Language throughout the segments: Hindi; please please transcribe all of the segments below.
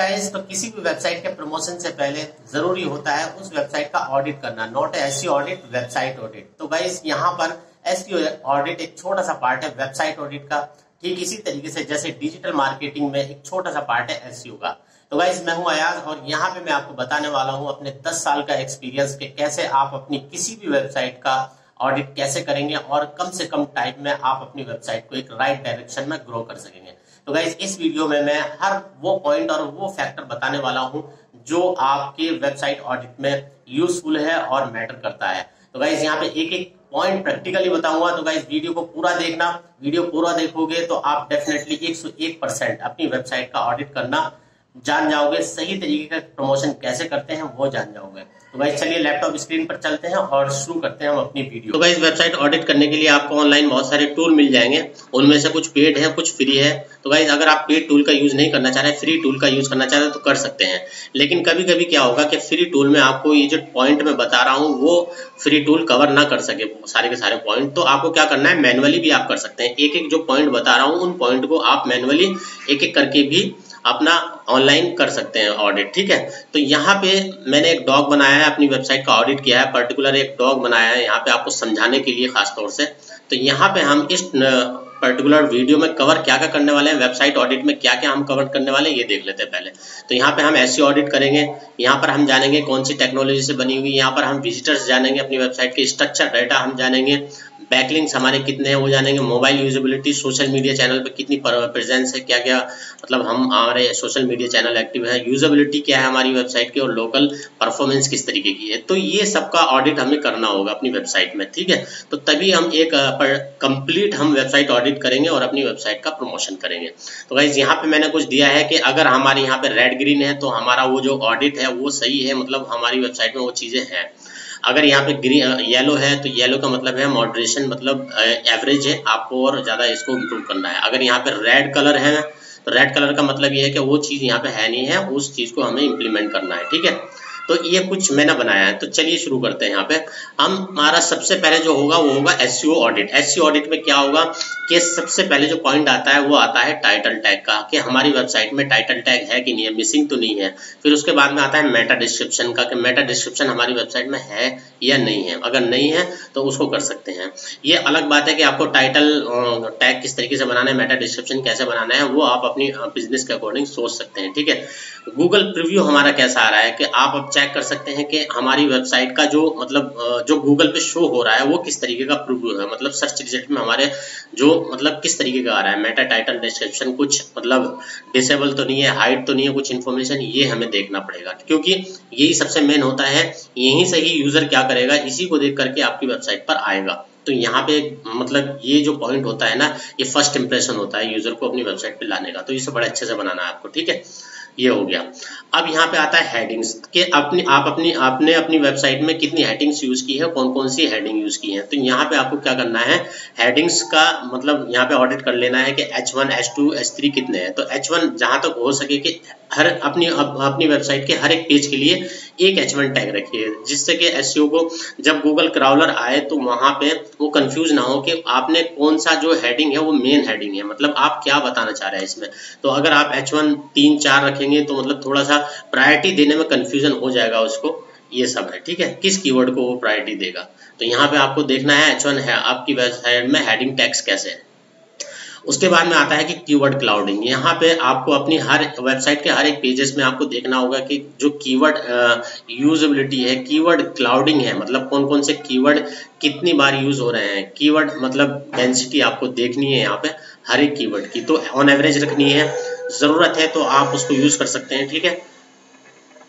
गाइस, तो किसी भी वेबसाइट के प्रमोशन से पहले जरूरी होता है उस वेबसाइट का ऑडिट करना, not SEO audit, website audit. तो गाइस यहाँ पर एसईओ ऑडिट एक छोटा सा पार्ट है वेबसाइट ऑडिट का, ठीक इसी तरीके से जैसे डिजिटल मार्केटिंग में एक छोटा सा पार्ट है एसईओ का। तो गाइस मैं हूं अयाज और यहाँ पे मैं आपको बताने वाला हूं अपने 10 साल का एक्सपीरियंस के कैसे आप अपनी किसी भी वेबसाइट का ऑडिट कैसे करेंगे और कम से कम टाइम में आप अपनी वेबसाइट को एक राइट डायरेक्शन में ग्रो कर सकेंगे। तो गाइस इस वीडियो में मैं हर वो पॉइंट और वो फैक्टर बताने वाला हूं जो आपके वेबसाइट ऑडिट में यूजफुल है और मैटर करता है। तो गाइस यहाँ पे एक एक पॉइंट प्रैक्टिकली बताऊंगा, तो गाइस वीडियो को पूरा देखना। वीडियो पूरा देखोगे तो आप डेफिनेटली 101% अपनी वेबसाइट का ऑडिट करना जान जाओगे, सही तरीके का प्रमोशन कैसे करते हैं वो जान जाओगे। तो गाइस चलिए लैपटॉप स्क्रीन पर चलते हैं और शुरू करते हैं हम अपनी वीडियो। तो गाइस वेबसाइट ऑडिट करने के लिए आपको ऑनलाइन बहुत सारे टूल मिल जाएंगे, उनमें से कुछ पेड है कुछ फ्री है। तो गाइस अगर आप पेड टूल का यूज नहीं करना चाह रहे, फ्री टूल का यूज करना चाह रहे तो कर सकते हैं। लेकिन कभी कभी क्या होगा कि फ्री टूल में आपको ये जो पॉइंट मैं बता रहा हूँ वो फ्री टूल कवर ना कर सके सारे के सारे पॉइंट। तो आपको क्या करना है, मैनुअली भी आप कर सकते हैं। एक एक जो पॉइंट बता रहा हूँ उन पॉइंट को आप मैनुअली एक एक करके भी अपना ऑनलाइन कर सकते हैं ऑडिट, ठीक है। तो यहाँ पे मैंने एक डॉग बनाया है, अपनी वेबसाइट का ऑडिट किया है, पर्टिकुलर एक डॉग बनाया है यहाँ पे आपको समझाने के लिए खास तौर से। तो यहाँ पे हम इस पर्टिकुलर वीडियो में कवर क्या क्या करने वाले हैं, वेबसाइट ऑडिट में क्या क्या हम कवर करने वाले हैं ये देख लेते हैं पहले। तो यहाँ पे हम एसईओ ऑडिट करेंगे, यहाँ पर हम जानेंगे कौन सी टेक्नोलॉजी से बनी हुई, यहाँ पर हम विजिटर्स जानेंगे, अपनी वेबसाइट के स्ट्रक्चर डाटा हम जानेंगे, बैकलिंक्स हमारे कितने हैं वो जानेंगे, mobile usability, social media channel पे कितनी प्रेजेंस है, क्या क्या मतलब हमारे सोशल मीडिया चैनल एक्टिव है, यूजेबिलिटी क्या है हमारी वेबसाइट की और लोकल परफॉर्मेंस किस तरीके की है। तो ये सबका ऑडिट हमें करना होगा अपनी वेबसाइट में, ठीक है। तो तभी हम एक कंप्लीट हम वेबसाइट ऑडिट करेंगे और अपनी वेबसाइट का प्रमोशन करेंगे। तो गाइस यहाँ पे मैंने कुछ दिया है कि अगर हमारे यहाँ पे रेड ग्रीन है तो हमारा वो जो ऑडिट है वो सही है, मतलब हमारी वेबसाइट में वो चीजें हैं। अगर यहाँ पे ग्रीन येलो है तो येलो का मतलब है मॉडरेशन, मतलब एवरेज है, आपको और ज्यादा इसको इम्प्रूव करना है। अगर यहाँ पे रेड कलर है तो रेड कलर का मतलब ये है कि वो चीज यहाँ पे है नहीं है, उस चीज को हमें इम्प्लीमेंट करना है, ठीक है। तो ये कुछ मैंने बनाया है। तो चलिए शुरू करते हैं। यहाँ पे हमारा सबसे पहले जो होगा वो होगा एसईओ ऑडिट। एसईओ ऑडिट में क्या होगा कि सबसे पहले जो पॉइंट आता है वो आता है टाइटल टैग का, कि हमारी वेबसाइट में टाइटल टैग है कि नहीं है, मिसिंग तो नहीं है। फिर उसके बाद में आता है मेटा डिस्क्रिप्शन का, कि मेटा डिस्क्रिप्शन हमारी वेबसाइट में है या नहीं है। अगर नहीं है तो उसको कर सकते हैं। ये अलग बात है कि आपको टाइटल टैग किस तरीके से बनाना है, मेटा डिस्क्रिप्शन कैसे बनाना है, वो आप अपनी बिजनेस के अकॉर्डिंग सोच सकते हैं, ठीक है। गूगल प्रीव्यू हमारा कैसा आ रहा है कि आप अब चेक कर सकते हैं कि हमारी वेबसाइट का जो मतलब जो गूगल पे शो हो रहा है वो किस तरीके का प्रीव्यू है, मतलब सर्च रिजल्ट में हमारे जो मतलब किस तरीके का आ रहा है। मेटा टाइटल डिस्क्रिप्शन कुछ मतलब डिसेबल तो नहीं है, हाइड तो नहीं है कुछ इन्फॉर्मेशन, ये हमें देखना पड़ेगा क्योंकि यही सबसे मेन होता है। यहीं से ही यूजर क्या करेगा, इसी को देख करके आपकी वेबसाइट पर आएगा। तो यहाँ पे मतलब ये जो पॉइंट होता है ना, ये फर्स्ट इंप्रेशन होता है यूजर को अपनी वेबसाइट पे लाने का। तो इसे बड़े अच्छे से बनाना है आपको, ठीक है। ये हो गया। अब यहाँ पे आता है हेडिंग्स के आपने अपनी वेबसाइट में कितनी हेडिंग्स यूज की है, कौन कौन सी हेडिंग यूज की है। तो यहाँ पे आपको क्या करना है, हेडिंग्स का मतलब यहाँ पे ऑडिट कर लेना है कि H1 H2 H3 कितने हैं। तो H1 जहां तक हो सके कि हर अपनी वेबसाइट के हर एक पेज के लिए एक H1 टैग रखिए, जिससे कि एसईओ को जब गूगल क्राउलर आए तो वहां पे वो कंफ्यूज ना हो कि आपने कौन सा जो हेडिंग है वो मेन हेडिंग है, मतलब आप क्या बताना चाह रहे हैं इसमें। तो अगर आप H1 3 4 रखेंगे तो मतलब थोड़ा सा प्रायोरिटी देने में कंफ्यूजन हो जाएगा उसको। ये सब है, ठीक है, किस कीवर्ड को वो प्रायोरिटी देगा। तो यहाँ पे आपको देखना है H1 है आपकी वेबसाइट में हेडिंग टैग्स कैसे है। उसके बाद में आता है कि कीवर्ड क्लाउडिंग। यहाँ पे आपको अपनी हर वेबसाइट के हर एक पेजेस में आपको देखना होगा कि जो कीवर्ड यूजेबिलिटी है, कीवर्ड क्लाउडिंग है, मतलब कौन कौन से कीवर्ड कितनी बार यूज हो रहे हैं। कीवर्ड मतलब डेंसिटी आपको देखनी है यहाँ पे हर एक कीवर्ड की, तो ऑन एवरेज रखनी है, जरूरत है तो आप उसको यूज कर सकते हैं, ठीक है।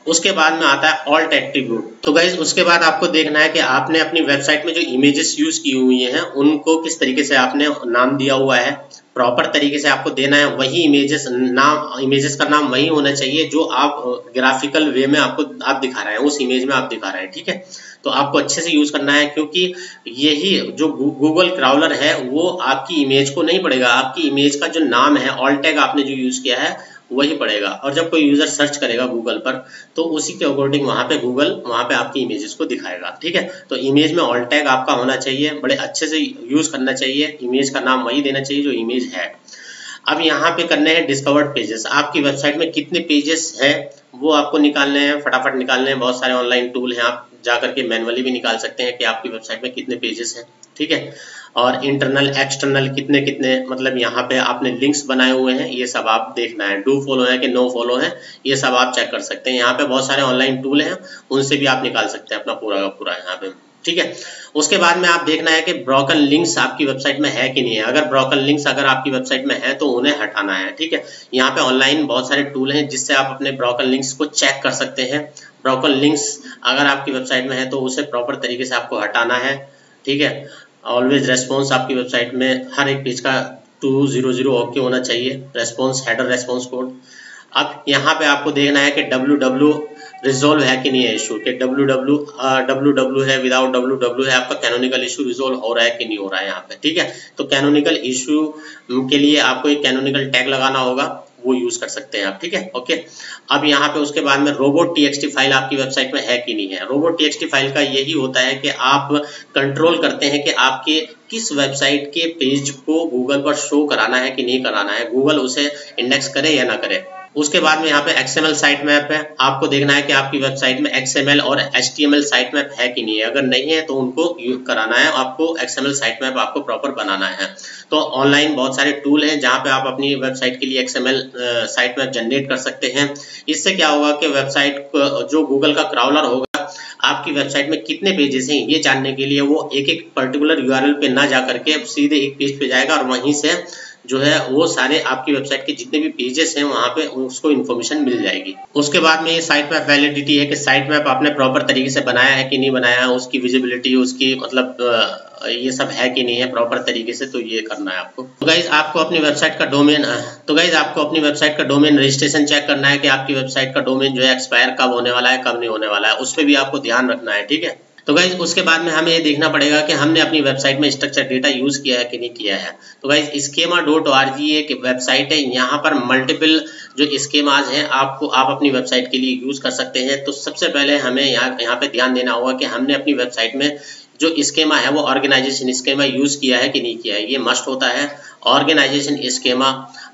उसके बाद में आता है ऑल्ट एट्रीब्यूट। तो गाइज उसके बाद आपको देखना है कि आपने अपनी वेबसाइट में जो इमेजेस यूज की हुई हैं उनको किस तरीके से आपने नाम दिया हुआ है, प्रॉपर तरीके से आपको देना है। वही इमेजेस का नाम वही होना चाहिए जो आप ग्राफिकल वे में आप दिखा रहे हैं, उस इमेज में आप दिखा रहे हैं, ठीक है। तो आपको अच्छे से यूज करना है क्योंकि यही जो गूगल क्राउलर है वो आपकी इमेज को नहीं पड़ेगा, आपकी इमेज का जो नाम है, ऑल्ट टैग आपने जो यूज किया है वही पड़ेगा। और जब कोई यूजर सर्च करेगा गूगल पर तो उसी के अकॉर्डिंग वहां पे आपकी इमेजेस को दिखाएगा, ठीक है। तो इमेज में ऑल्ट टैग आपका होना चाहिए, बड़े अच्छे से यूज करना चाहिए, इमेज का नाम वही देना चाहिए जो इमेज है। अब यहाँ पे करने हैं डिस्कवर्ड पेजेस। आपकी वेबसाइट में कितने पेजेस हैं वो आपको निकालने हैं, फटाफट निकालने हैं। बहुत सारे ऑनलाइन टूल हैं, आप जा करके मैनुअली भी निकाल सकते हैं कि आपकी वेबसाइट में कितने पेजेस हैं, ठीक है। और इंटरनल एक्सटर्नल कितने कितने, मतलब यहाँ पे आपने लिंक्स बनाए हुए हैं, ये सब आप देखना है। डू फॉलो है कि नो फॉलो है, ये सब आप चेक कर सकते हैं। यहाँ पे बहुत सारे ऑनलाइन टूल हैं, उनसे भी आप निकाल सकते हैं अपना पूरा का पूरा यहाँ पे, ठीक है। उसके बाद में आप देखना है कि ब्रोकन लिंक्स आपकी वेबसाइट में है कि नहीं है। अगर ब्रोकन लिंक्स अगर आपकी वेबसाइट में है तो उन्हें हटाना है, ठीक है। यहाँ पे ऑनलाइन बहुत सारे टूल हैं जिससे आप अपने ब्रोकन लिंक्स को चेक कर सकते हैं। ब्रोकन लिंक्स अगर आपकी वेबसाइट में है तो उसे प्रॉपर तरीके से आपको हटाना है, ठीक है। ऑलवेज रेस्पॉन्स आपकी वेबसाइट में हर एक पेज का 200 ओके होना चाहिए, रेस्पॉन्स हेडर रेस्पॉन्स कोड। अब यहाँ पे आपको देखना है कि www रिजोल्व है कि नहीं है इशू, कि www है, विदाउट www है, आपका कैनोनिकल इशू रिजोल्व हो रहा है कि नहीं हो रहा है यहाँ पे, ठीक है। तो कैनोनिकल इशू के लिए आपको एक कैनोनिकल टैग लगाना होगा, वो यूज कर सकते हैं आप, ठीक है, ओके। अब यहाँ पे उसके बाद में robot.txt फाइल आपकी वेबसाइट में है कि नहीं है। robot.txt फाइल का यही होता है कि आप कंट्रोल करते हैं कि आपके किस वेबसाइट के पेज को गूगल पर शो कराना है कि नहीं कराना है, गूगल उसे इंडेक्स करे या ना करे। उसके बाद में यहाँ पे XML साइट मैप है, आपको देखना है कि आपकी वेबसाइट में XML और HTML साइट मैप है कि नहीं है। अगर नहीं है तो उनको यूज कराना है, आपको XML साइट मैप आपको प्रॉपर बनाना है। तो ऑनलाइन बहुत सारे टूल हैं जहाँ पे आप अपनी वेबसाइट के लिए XML साइट मैप जनरेट कर सकते हैं। इससे क्या होगा कि वेबसाइट जो गूगल का क्राउलर होगा आपकी वेबसाइट में कितने पेजेस हैं ये जानने के लिए वो एक एक पर्टिकुलर URL पे ना जा करके सीधे एक पेज पे जाएगा और वहीं से जो है वो सारे आपकी वेबसाइट के जितने भी पेजेस हैं वहां पे उसको इन्फॉर्मेशन मिल जाएगी। उसके बाद में ये साइट मैप वैलिडिटी है कि साइट मैप आपने प्रॉपर तरीके से बनाया है कि नहीं बनाया है, उसकी विजिबिलिटी, उसकी मतलब ये सब है कि नहीं है प्रॉपर तरीके से, तो ये करना है आपको। तो गाइज आपको अपनी वेबसाइट का डोमेन रजिस्ट्रेशन चेक करना है कि आपकी वेबसाइट का डोमेन जो है एक्सपायर कब होने वाला है, कब नहीं होने वाला है, उस पर भी आपको ध्यान रखना है, ठीक है। तो गाइज उसके बाद में हमें ये देखना पड़ेगा कि हमने अपनी वेबसाइट में स्ट्रक्चर डेटा यूज किया है कि नहीं किया है। तो गाइज schema.org एक वेबसाइट है, यहाँ पर मल्टीपल जो स्कीमाज हैं आप अपनी वेबसाइट के लिए यूज कर सकते हैं। तो सबसे पहले हमें यहाँ पे ध्यान देना होगा कि हमने अपनी वेबसाइट में जो स्कीमा है वो ऑर्गेनाइजेशन स्कीमा यूज किया है कि नहीं किया है, ये मस्ट होता है। ऑर्गेनाइजेशन स्कीमा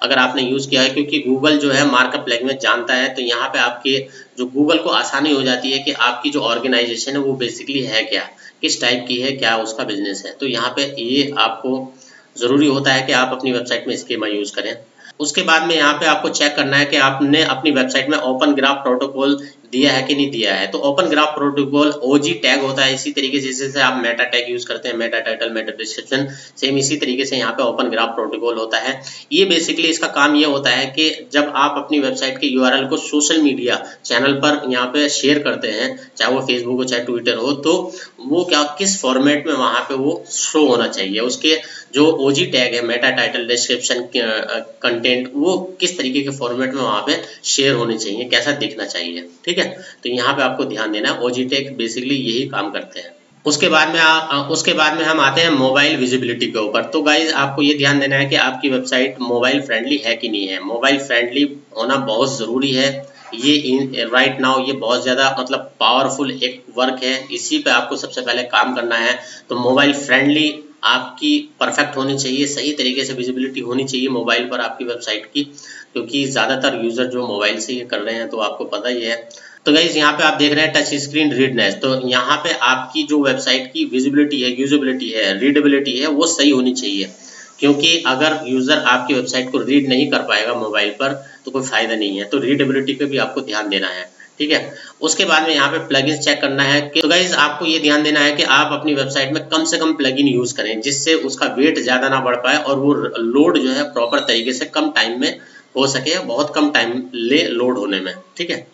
अगर आपने यूज किया है, क्योंकि गूगल जो है मार्कअप लैंग्वेज जानता है, तो यहाँ पे आपके जो गूगल को आसानी हो जाती है कि आपकी जो ऑर्गेनाइजेशन है वो बेसिकली है क्या, किस टाइप की है, क्या उसका बिजनेस है। तो यहाँ पे ये आपको जरूरी होता है कि आप अपनी वेबसाइट में स्कीमा यूज करें। उसके बाद में यहाँ पे आपको चेक करना है कि आपने अपनी वेबसाइट में ओपन ग्राफ प्रोटोकॉल दिया है कि नहीं दिया है। तो open graph protocol OG tag होता है, इसी तरीके से जैसे आप मेटा टैग यूज करते हैं, Meta title, Meta description, same इसी तरीके से यहाँ पे ओपन ग्राफ प्रोटोकॉल होता है। ये बेसिकली इसका काम ये होता है कि जब आप अपनी वेबसाइट के URL को सोशल मीडिया चैनल पर यहाँ पे शेयर करते हैं, चाहे वो फेसबुक हो चाहे ट्विटर हो, तो वो क्या किस फॉर्मेट में वहां पे वो शो होना चाहिए, उसके जो OG टैग है मेटा टाइटल डिस्क्रिप्शन कंटेंट, वो किस तरीके के फॉर्मेट में वहां पे शेयर होने चाहिए, कैसा दिखना चाहिए, ठीक है। तो यहाँ पे आपको ध्यान देना है, OG टैग बेसिकली यही काम करते हैं। उसके बाद में हम आते हैं मोबाइल विजिबिलिटी के ऊपर। तो गाइज आपको ये ध्यान देना है कि आपकी वेबसाइट मोबाइल फ्रेंडली है कि नहीं है। मोबाइल फ्रेंडली होना बहुत जरूरी है, ये राइट नाउ ये बहुत ज्यादा मतलब पावरफुल एक वर्क है, इसी पे आपको सबसे पहले काम करना है। तो मोबाइल फ्रेंडली आपकी परफेक्ट होनी चाहिए, सही तरीके से विजिबिलिटी होनी चाहिए मोबाइल पर आपकी वेबसाइट की, क्योंकि ज्यादातर यूजर जो मोबाइल से ये कर रहे हैं, तो आपको पता ही है। तो गाइज यहाँ पे आप देख रहे हैं टच स्क्रीन रीडनेस, तो यहाँ पे आपकी जो वेबसाइट की विजिबिलिटी है, यूजेबिलिटी है, रीडेबिलिटी है, वो सही होनी चाहिए। क्योंकि अगर यूजर आपकी वेबसाइट को रीड नहीं कर पाएगा मोबाइल पर तो कोई फायदा नहीं है। तो रीडेबिलिटी पे भी आपको ध्यान देना है, ठीक है। उसके बाद में यहाँ पे प्लगइन्स चेक करना है कि तो गाइज आपको ये ध्यान देना है कि आप अपनी वेबसाइट में कम से कम प्लगइन यूज करें, जिससे उसका वेट ज्यादा ना बढ़ पाए और वो लोड जो है प्रॉपर तरीके से कम टाइम में हो सके, बहुत कम टाइम ले लोड होने में, ठीक है।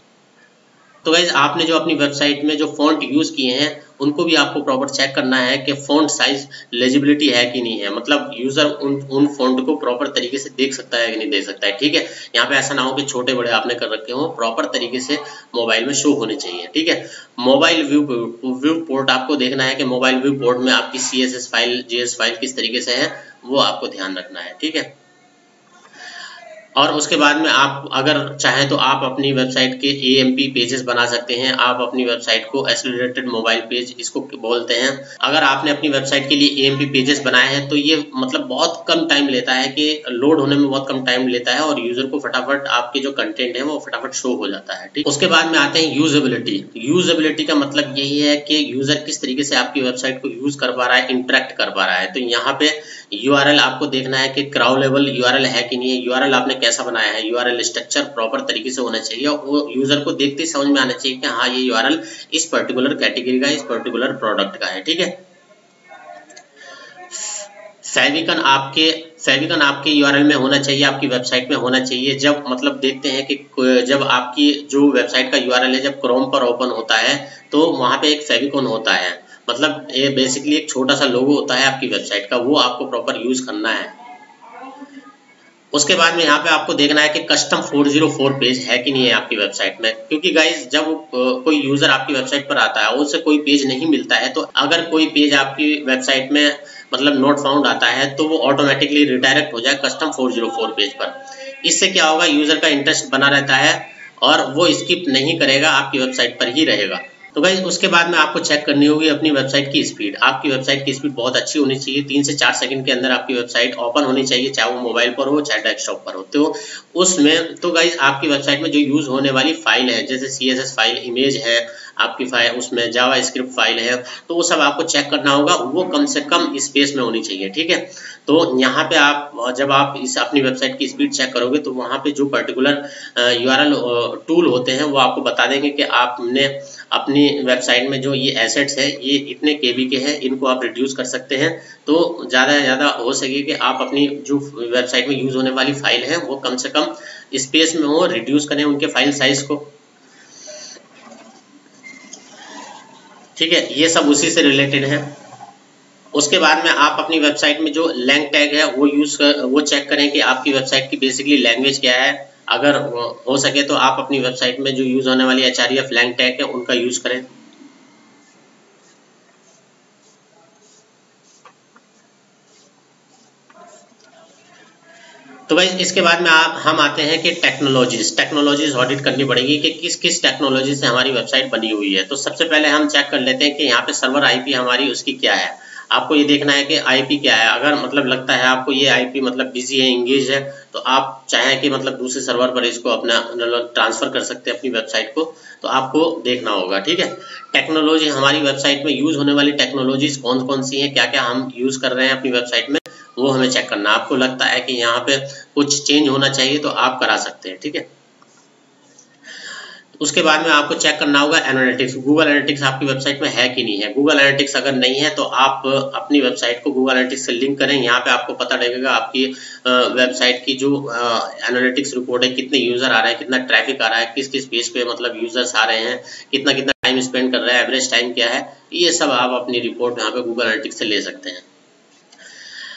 तो गाइज आपने जो अपनी वेबसाइट में जो फॉन्ट यूज किए हैं उनको भी आपको प्रॉपर चेक करना है कि फॉन्ट साइज लेजिबिलिटी है कि नहीं है, मतलब यूजर उन फॉन्ट को प्रॉपर तरीके से देख सकता है कि नहीं देख सकता है, ठीक है। यहाँ पे ऐसा ना हो कि छोटे बड़े आपने कर रखे हो, प्रॉपर तरीके से मोबाइल में शो होने चाहिए, ठीक है। मोबाइल व्यू पोर्ट आपको देखना है कि मोबाइल व्यू पोर्ट में आपकी CSS फाइल, JS फाइल किस तरीके से है, वो आपको ध्यान रखना है, ठीक है। और उसके बाद में आप अगर चाहें तो आप अपनी वेबसाइट के AMP पेजेस बना सकते हैं। आप अपनी वेबसाइट को एक्सेलरेटेड मोबाइल पेज इसको बोलते हैं। अगर आपने अपनी वेबसाइट के लिए AMP पेजेस बनाए हैं तो ये मतलब बहुत कम टाइम लेता है, कि लोड होने में बहुत कम टाइम लेता है और यूजर को फटाफट आपके जो कंटेंट है वो फटाफट शो हो जाता है। ठीक, उसके बाद में आते हैं यूजेबिलिटी। यूजेबिलिटी का मतलब यही है कि यूजर किस तरीके से आपकी वेबसाइट को यूज कर पा रहा है, इंटरेक्ट कर पा रहा है। तो यहाँ पे URL आपको देखना है कि क्राउलेबल URL है कि नहीं है, URL आपने कैसा बनाया है, URL स्ट्रक्चर प्रॉपर तरीके से होना चाहिए। वो यूजर को देखते ही समझ में आना चाहिए कि हाँ ये URL इस पर्टिकुलर कैटेगरी का, इस पर्टिकुलर प्रोडक्ट का है। ठीक है, फेविकन आपके URL में होना चाहिए, आपकी वेबसाइट में होना चाहिए। जब मतलब देखते हैं कि जब आपकी जो वेबसाइट का URL है जब क्रोम पर ओपन होता है तो वहां पे एक फेविकन होता है, मतलब ये बेसिकली एक छोटा सा लोगो होता है आपकी वेबसाइट का, वो आपको प्रॉपर यूज करना है। उसके बाद में यहाँ पे आपको देखना है कि कस्टम 404 पेज है कि नहीं है आपकी वेबसाइट में, क्योंकि गाइज जब कोई यूजर आपकी वेबसाइट पर आता है और उसे कोई पेज नहीं मिलता है, तो अगर कोई पेज आपकी वेबसाइट में मतलब नॉट फाउंड आता है तो वो ऑटोमेटिकली रिडायरेक्ट हो जाए कस्टम 404 पेज पर। इससे क्या होगा, यूजर का इंटरेस्ट बना रहता है और वो स्किप नहीं करेगा, आपकी वेबसाइट पर ही रहेगा। तो गाइज उसके बाद में आपको चेक करनी होगी अपनी वेबसाइट की स्पीड। आपकी वेबसाइट की स्पीड बहुत अच्छी होनी चाहिए, 3 से 4 सेकंड के अंदर आपकी वेबसाइट ओपन होनी चाहिए, चाहे वो मोबाइल पर हो चाहे डेस्कटॉप पर हो। तो उसमें तो गाइज आपकी वेबसाइट में जो यूज होने वाली फाइल है, जैसे CSS फाइल, इमेज है आपकी फाइल, उसमें जावा स्क्रिप्ट फाइल है, तो वो सब आपको चेक करना होगा, वो कम से कम स्पेस में होनी चाहिए। ठीक है, तो यहाँ पे आप जब आप इस अपनी वेबसाइट की स्पीड चेक करोगे तो वहाँ पे जो पर्टिकुलर URL टूल होते हैं वो आपको बता देंगे कि आपने अपनी वेबसाइट में जो ये एसेट्स है ये इतने KB के हैं, इनको आप रिड्यूस कर सकते हैं। तो ज़्यादा से ज़्यादा हो सके कि आप अपनी जो वेबसाइट में यूज होने वाली फाइल है वो कम से कम स्पेस में हो, रिड्यूस करें उनके फाइल साइज को। ठीक है, ये सब उसी से रिलेटेड है। उसके बाद में आप अपनी वेबसाइट में जो लैंग टैग है वो चेक करें कि आपकी वेबसाइट की बेसिकली लैंग्वेज क्या है। अगर हो सके तो आप अपनी वेबसाइट में जो यूज होने वाली HREF लैंग टैग है उनका यूज करें। तो भाई इसके बाद में हम आते हैं कि टेक्नोलॉजीज ऑडिट करनी पड़ेगी कि किस किस टेक्नोलॉजी से हमारी वेबसाइट बनी हुई है। तो सबसे पहले हम चेक कर लेते हैं कि यहाँ पे सर्वर IP हमारी उसकी क्या है। आपको ये देखना है कि IP क्या है। अगर मतलब लगता है आपको ये IP मतलब बिजी है, इंगेज है, तो आप चाहें कि मतलब दूसरे सर्वर पर इसको अपना ट्रांसफर कर सकते हैं अपनी वेबसाइट को, तो आपको देखना होगा। ठीक है, टेक्नोलॉजी हमारी वेबसाइट में यूज होने वाली टेक्नोलॉजीज कौन कौन सी है, क्या क्या हम यूज कर रहे हैं अपनी वेबसाइट में, वो हमें चेक करना। आपको लगता है कि यहाँ पे कुछ चेंज होना चाहिए तो आप करा सकते हैं। ठीक है, उसके बाद में आपको चेक करना होगा एनालिटिक्स। गूगल एनालिटिक्स आपकी वेबसाइट में है कि नहीं है। गूगल एनालिटिक्स अगर नहीं है तो आप अपनी वेबसाइट को गूगल एनालिटिक्स से लिंक करें। यहाँ पे आपको पता लगेगा आपकी वेबसाइट की जो एनालिटिक्स रिपोर्ट है, कितने यूजर आ रहे हैं, कितना ट्रैफिक आ रहा है, किस किस पेज पे मतलब यूजर्स आ रहे हैं, कितना कितना टाइम स्पेंड कर रहा है, एवरेज टाइम क्या है, ये सब आप अपनी रिपोर्ट यहाँ पे गूगल एनालिटिक्स से ले सकते हैं।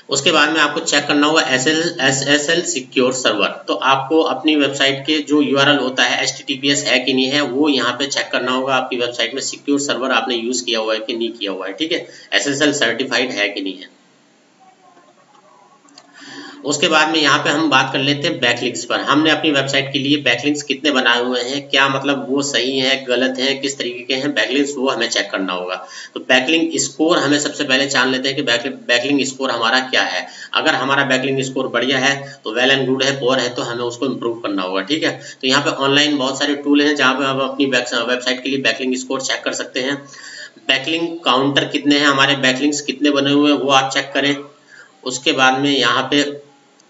उसके बाद में आपको चेक करना होगा SSL सिक्योर सर्वर। तो आपको अपनी वेबसाइट के जो URL होता है HTTPS है कि नहीं है, वो यहाँ पे चेक करना होगा आपकी वेबसाइट में सिक्योर सर्वर आपने यूज किया हुआ है कि नहीं किया हुआ है। ठीक है, SSL सर्टिफाइड है कि नहीं है। उसके बाद में यहाँ पे हम बात कर लेते हैं बैकलिंक्स पर। हमने अपनी वेबसाइट के लिए बैकलिंक्स कितने बनाए हुए हैं, क्या मतलब वो सही है, गलत है, किस तरीके के हैं बैकलिंक्स, वो हमें चेक करना होगा। तो बैकलिंक स्कोर हमें सबसे पहले जान लेते हैं कि बैकलिंक स्कोर हमारा क्या है। अगर हमारा बैकलिंक स्कोर बढ़िया है तो वेल एंड गुड है, पुअर है तो हमें उसको इम्प्रूव करना होगा। ठीक है, तो यहाँ पे ऑनलाइन बहुत सारे टूल हैं जहाँ पे आप अपनी वेबसाइट के लिए बैकलिंक स्कोर चेक कर सकते हैं। बैकलिंक काउंटर कितने हैं, हमारे बैकलिंक्स कितने बने हुए हैं वो आप चेक करें। उसके बाद में यहाँ पे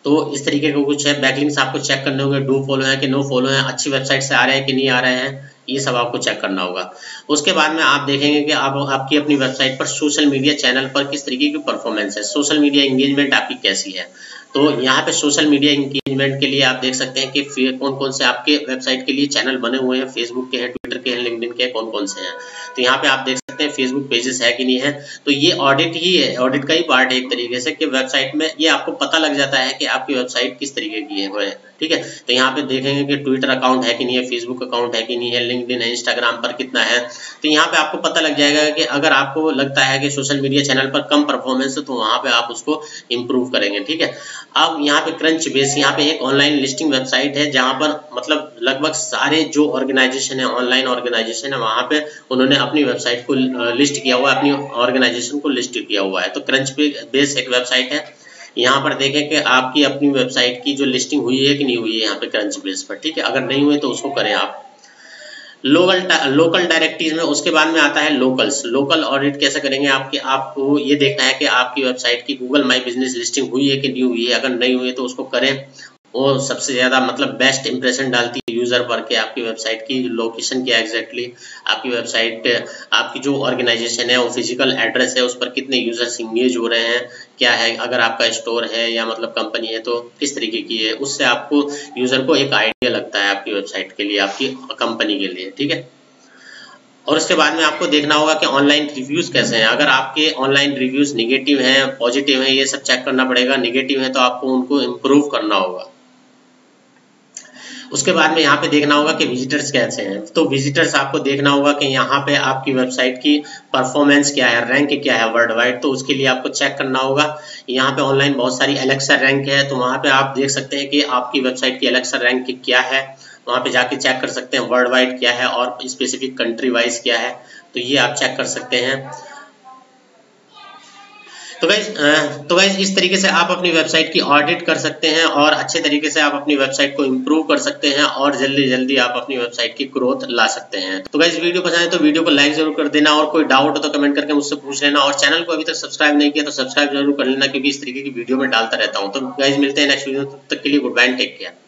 तो इस तरीके का कुछ है। बैकलिंक्स आपको चेक करने होंगे, डू फॉलो है कि नो फॉलो है, अच्छी वेबसाइट से आ रहे हैं कि नहीं आ रहे हैं, ये सब आपको चेक करना होगा। उसके बाद में आप देखेंगे कि आप आपकी अपनी वेबसाइट पर सोशल मीडिया चैनल पर किस तरीके की परफॉर्मेंस है, सोशल मीडिया एंगेजमेंट आपकी कैसी है। तो यहाँ पे सोशल मीडिया एंगेजमेंट के लिए आप देख सकते हैं कि कौन कौन से आपके वेबसाइट के लिए चैनल बने हुए हैं, फेसबुक के हैं, ट्विटर के हैं, लिंक्डइन के हैं, कौन कौन से हैं। तो यहाँ पे आप देख सकते हैं फेसबुक पेजेस है कि नहीं है। तो ये ऑडिट ही है, ऑडिट का ही पार्ट है एक तरीके से कि वेबसाइट में ये आपको पता लग जाता है कि आपकी वेबसाइट किस तरीके की है। ठीक है। तो यहाँ पे देखेंगे कि ट्विटर अकाउंट है कि नहीं है, फेसबुक अकाउंट है कि नहीं है, लिंक्डइन है, इंस्टाग्राम पर कितना है। तो यहाँ पे आपको पता लग जाएगा कि अगर आपको लगता है कि सोशल मीडिया चैनल पर कम परफॉर्मेंस है तो वहाँ पे आप उसको इम्प्रूव करेंगे, ठीक है। अब यहाँ पे क्रंच बेस, यहाँ पे एक ऑनलाइन लिस्टिंग वेबसाइट है जहाँ पर मतलब लगभग सारे जो ऑर्गेनाइजेशन है, ऑनलाइन ऑर्गेनाइजेशन है, वहाँ पे उन्होंने अपनी वेबसाइट को लिस्ट किया हुआ है, अपनी ऑर्गेनाइजेशन को लिस्ट किया हुआ है। तो क्रंच बेस एक वेबसाइट है। यहाँ पर देखें कि आपकी अपनी वेबसाइट की जो लिस्टिंग हुई है कि नहीं हुई है यहाँ पे क्रंच बेस पर, ठीक है। अगर नहीं हुई तो उसको करें आप। लोकल डायरेक्टरीज में उसके बाद में आता है लोकल्स। लोकल ऑडिट कैसे करेंगे आपको ये देखना है कि आपकी वेबसाइट की गूगल माई बिजनेस लिस्टिंग हुई है कि नहीं हुई है। अगर नहीं हुई है तो उसको करें। वो सबसे ज्यादा मतलब बेस्ट इंप्रेशन डालती है यूजर पर के आपकी वेबसाइट की लोकेशन क्या एग्जैक्टली, आपकी वेबसाइट, आपकी जो ऑर्गेनाइजेशन है वो फिजिकल एड्रेस है उस पर कितने यूजर्स इंगेज हो रहे हैं, क्या है, अगर आपका स्टोर है या मतलब कंपनी है तो किस तरीके की है। उससे आपको यूजर को एक आइडिया लगता है आपकी वेबसाइट के लिए, आपकी कंपनी के लिए, ठीक है। और उसके बाद में आपको देखना होगा कि ऑनलाइन रिव्यूज कैसे हैं। अगर आपके ऑनलाइन रिव्यूज निगेटिव हैं, पॉजिटिव हैं, ये सब चेक करना पड़ेगा। निगेटिव है तो आपको उनको इम्प्रूव करना होगा। उसके बाद में यहाँ पे देखना होगा कि विजिटर्स कैसे हैं। तो विजिटर्स आपको देखना होगा कि यहाँ पे आपकी वेबसाइट की परफॉर्मेंस क्या है, रैंक क्या है वर्ल्ड वाइड। तो उसके लिए आपको चेक करना होगा। यहाँ पे ऑनलाइन बहुत सारी एलेक्सा रैंक है, तो वहाँ पे आप देख सकते हैं कि आपकी वेबसाइट की एलेक्सा रैंक क्या है। वहाँ पे जाके चेक कर सकते हैं वर्ल्ड वाइड क्या है और स्पेसिफिक कंट्री वाइज क्या है। तो ये आप चेक कर सकते हैं। तो गाइज इस तरीके से आप अपनी वेबसाइट की ऑडिट कर सकते हैं और अच्छे तरीके से आप अपनी वेबसाइट को इम्प्रूव कर सकते हैं और जल्दी जल्दी आप अपनी वेबसाइट की ग्रोथ ला सकते हैं। तो गाइज वीडियो पसंद है तो वीडियो को लाइक जरूर कर देना और कोई डाउट हो तो कमेंट करके मुझसे पूछ लेना और चैनल को अभी तक सब्सक्राइब नहीं किया तो सब्सक्राइब जरूर कर लेना क्योंकि इस तरीके की वीडियो में डालता रहता हूँ। तो गाइज मिलते हैं नेक्स्ट वीडियो, तब तक के लिए गुड बाय, टेक केयर।